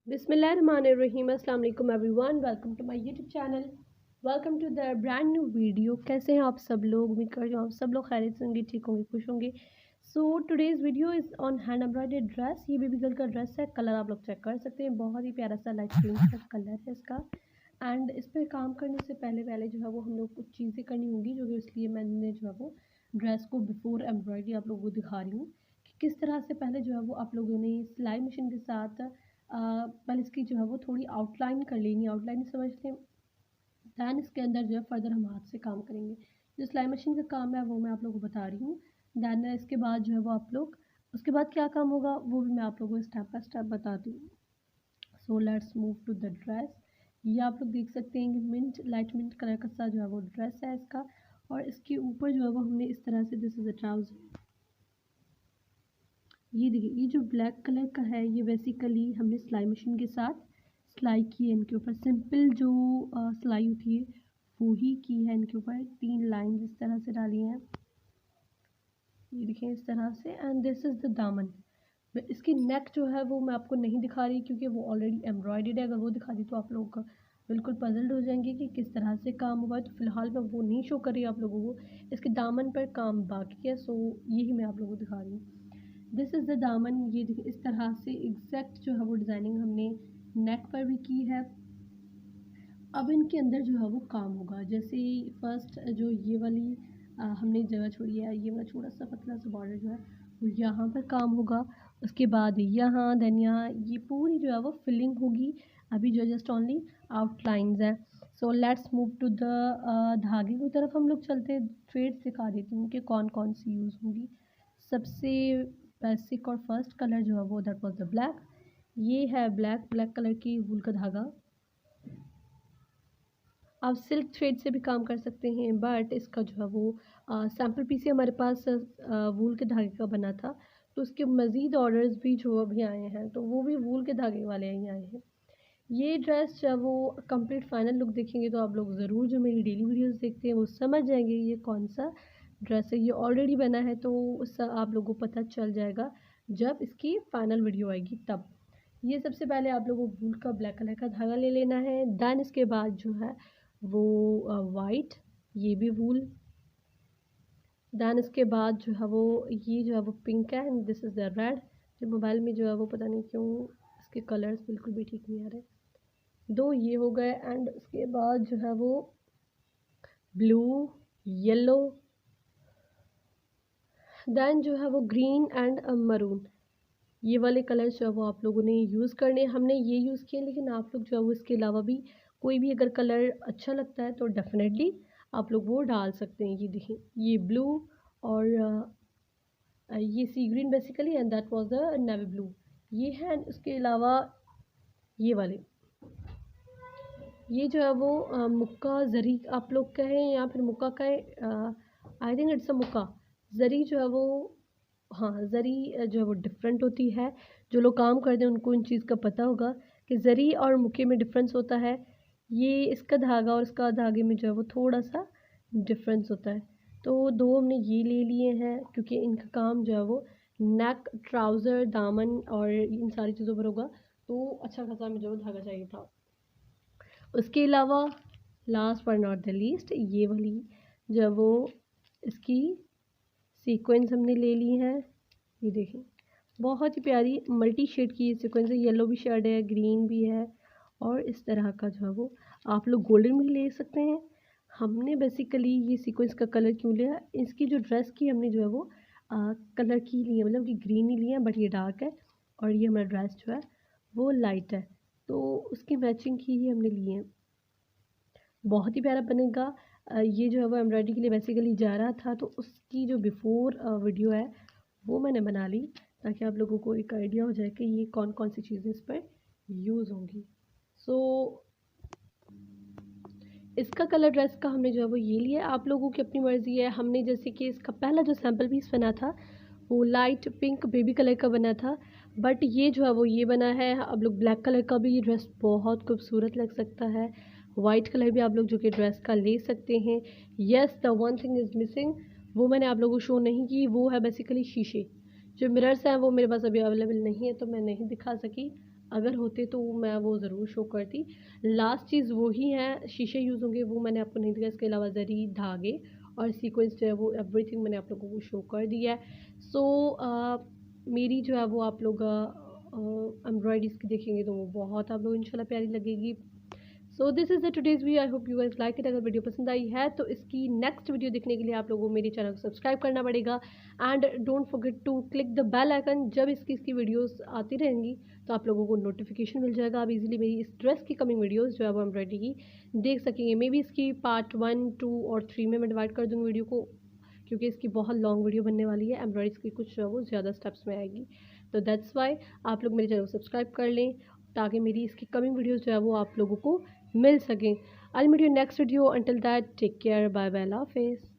बिस्मिल्लाहिर्रहमानिर्रहीम। अस्सलाम वालेकुम everyone, welcome to my YouTube channel, welcome to the brand new video. कैसे हैं आप सब लोग? उम्मीद कर रही हूँ आप सब लोग खैरियत से होंगे, ठीक होंगे, खुश होंगे। सो today's video is on hand embroidered dress. ये बेबी गर्ल का ड्रेस है। कलर आप लोग चेक कर सकते हैं, बहुत ही प्यारा सा लाइट पिंक का कलर है इसका। एंड इस पर काम करने से पहले जो है वो हम लोग कुछ चीज़ें करनी होंगी, जो कि इसलिए मैंने जो है वो ड्रेस को बिफोर एम्ब्रॉयडरी आप लोगों को दिखा रही हूँ कि किस तरह से पहले जो है वो आप लोगों ने सिलाई मशीन के साथ पहले इसकी जो है वो थोड़ी आउटलाइन कर लेनी है। आउटलाइन समझते हैं, दैन इसके अंदर जो है फर्दर हम हाथ से काम करेंगे। जो सिलाई मशीन का काम है वो मैं आप लोगों को बता रही हूँ। दैन इसके बाद जो है वो आप लोग उसके बाद क्या काम होगा वो भी मैं आप लोगों को स्टेप बाय स्टेप बताती हूँ। So let's move to the dress. ये आप लोग देख सकते हैं कि लाइट मिंट कलर का सा जो है वो ड्रेस है इसका। और इसके ऊपर जो है वो हमने इस तरह से, दिस इज़ अ ट्राउज़र। ये देखिए, ये जो ब्लैक कलर का है ये बेसिकली हमने सिलाई मशीन के साथ सिलाई की है। इनके ऊपर सिंपल जो सिलाई होती है वो ही की है। इनके ऊपर 3 लाइन इस तरह से डाली हैं, ये देखिए इस तरह से। एंड दिस इज़ द दामन। इसकी नेक जो है वो मैं आपको नहीं दिखा रही क्योंकि वो ऑलरेडी एम्ब्रॉयडर्ड है। अगर वो दिखा दी तो आप लोग बिल्कुल पजल्ड हो जाएंगे कि किस तरह से काम हुआ है। तो फिलहाल मैं वो नहीं शो कर रही आप लोगों को। इसके दामन पर काम बाकी है, सो यही मैं आप लोगों को दिखा रही हूँ। दिस इज़ द दामन। ये देखिए इस तरह से एग्जैक्ट जो है वो डिज़ाइनिंग हमने नेक पर भी की है। अब इनके अंदर जो है वो काम होगा। जैसे फर्स्ट जो ये वाली हमने जगह छोड़ी है, ये वाला छोटा सा पतला सा बॉर्डर जो है वो यहाँ पर काम होगा। उसके बाद यहाँ, देन यहाँ, ये पूरी जो है वो फिलिंग होगी। अभी जो जस्ट ओनली आउटलाइंस है। So let's move to the धागे की तरफ हम लोग चलते हैं। थ्रेड्स दिखा देती हूँ कि कौन कौन सी यूज़ होंगी। सबसे बेसिक और फर्स्ट कलर जो है वो दैट वाज द ब्लैक। ये है ब्लैक कलर की वूल का धागा। आप सिल्क थ्रेड से भी काम कर सकते हैं, बट इसका जो है वो सैम्पल पीस ही हमारे पास वूल के धागे का बना था। तो उसके मज़ीद ऑर्डर्स भी जो अभी आए हैं तो वो भी वूल के धागे वाले ही आए हैं। ये ड्रेस जब वो कंप्लीट फाइनल लुक देखेंगे तो आप लोग ज़रूर, जो मेरी डेली वीडियोस देखते हैं वो समझ जाएंगे ये कौन सा ड्रेस है। ये ऑलरेडी बना है तो उसका आप लोगों को पता चल जाएगा जब इसकी फ़ाइनल वीडियो आएगी तब। ये सबसे पहले आप लोगों को वूल का ब्लैक कलर का धागा ले लेना है। दैन इसके बाद जो है वो वाइट, ये भी वूल। दैन इसके बाद जो है वो ये जो है वो पिंक है and this is the red. जो मोबाइल में जो है वो पता नहीं क्यों इसके कलर्स बिल्कुल भी ठीक नहीं आ रहे। दो ये हो गए एंड उसके बाद जो है वो ब्लू, येलो, दैन जो है वो ग्रीन एंड मरून। ये वाले कलर्स जो है वो आप लोगों ने यूज़ करने, हमने ये यूज़ किए, लेकिन आप लोग जो है वो इसके अलावा भी कोई भी अगर कलर अच्छा लगता है तो डेफिनेटली आप लोग वो डाल सकते हैं। ये देखें, ये ब्लू और ये sea green basically and that was the navy blue. ये है। उसके अलावा ये वाले, ये जो है वो मुक्का ज़री आप लोग कहें या फिर मुक्का कहें, आई थिंक इट्स अ मुक्का। ज़री जो है वो, हाँ ज़री जो है वो डिफरेंट होती है। जो लोग काम करते हैं उनको इन चीज़ का पता होगा कि ज़री और मुक्के में डिफरेंस होता है। ये इसका धागा और इसका धागे में जो है वो थोड़ा सा डिफरेंस होता है। तो दो हमने ये ले लिए हैं क्योंकि इनका काम जो है वो नेक, ट्राउज़र, दामन और इन सारी चीज़ों पर होगा। तो अच्छा खासा हमें जो धागा चाहिए था। उसके अलावा last but not the least, ये वाली जो है वो इसकी सीक्वेंस हमने ले ली है। ये देखें, बहुत ही प्यारी मल्टी शेड की ये सीक्वेंस है। येलो भी शेड है, ग्रीन भी है और इस तरह का जो है वो आप लोग गोल्डन भी ले सकते हैं। हमने बेसिकली ये सीक्वेंस का कलर क्यों लिया, इसकी जो ड्रेस की हमने जो है वो कलर की ली है, मतलब कि ग्रीन ही लिया है बट ये डार्क है और ये हमारा ड्रेस जो है वो लाइट है, तो उसकी मैचिंग की ही हमने ली है। बहुत ही प्यारा बनेगा। ये जो है वो एम्ब्रॉयडरी के लिए बेसिकली जा रहा था तो उसकी जो बिफ़ोर वीडियो है वो मैंने बना ली ताकि आप लोगों को एक आइडिया हो जाए कि ये कौन कौन सी चीज़ें इस पर यूज़ होंगी। सो इसका कलर ड्रेस का हमने जो है वो ये लिया। आप लोगों की अपनी मर्ज़ी है। हमने जैसे कि इसका पहला जो सैम्पल पीस बना था वो लाइट पिंक बेबी कलर का बना था, बट ये जो है वो ये बना है। आप लोग ब्लैक कलर का भी ये ड्रेस बहुत खूबसूरत लग सकता है। वाइट कलर भी आप लोग जो कि ड्रेस का ले सकते हैं। Yes, the one thing is missing, वो मैंने आप लोगों को शो नहीं की, वो है बेसिकली शीशे। जो मिरर्स हैं वो मेरे पास अभी अवेलेबल नहीं है तो मैं नहीं दिखा सकी, अगर होते तो मैं वो ज़रूर शो करती। लास्ट चीज़ वो ही है, शीशे यूज़ होंगे वो मैंने आपको नहीं दिखाया, इसके अलावा ज़री, धागे और सीक्वेंस जो है वो एवरीथिंग मैंने आप लोगों को शो कर दिया है। सो मेरी जो है वो आप लोग एम्ब्रॉयडरी इसकी देखेंगे तो वो बहुत आप लोग इंशाल्लाह प्यारी लगेगी। So this is the today's video, I hope you guys like it. अगर वीडियो पसंद आई है तो इसकी नेक्स्ट वीडियो देखने के लिए आप लोगों को मेरे चैनल को सब्सक्राइब करना पड़ेगा and don't forget to click the bell icon. जब इसकी वीडियोस आती रहेंगी तो आप लोगों को नोटिफिकेशन मिल जाएगा। आप इजीली मेरी इस ड्रेस की कमिंग वीडियोस जो है वो एम्ब्रॉयडरी की देख सकेंगे। मे बी इसकी पार्ट 1, 2 और 3 में मैं डिवाइड कर दूँगी वीडियो को, क्योंकि इसकी बहुत लॉन्ग वीडियो बनने वाली है। एम्ब्रॉयडरी की कुछ जो है वो ज़्यादा स्टेप्स में आएगी, तो दैट्स वाई आप लोग मेरे चैनल को सब्सक्राइब कर लें ताकि मेरी इसकी कमिंग वीडियोस जो है वो आप लोगों को मिल सकें। I will meet you next video, until that take care, bye bye, अल्लाह हाफिज़।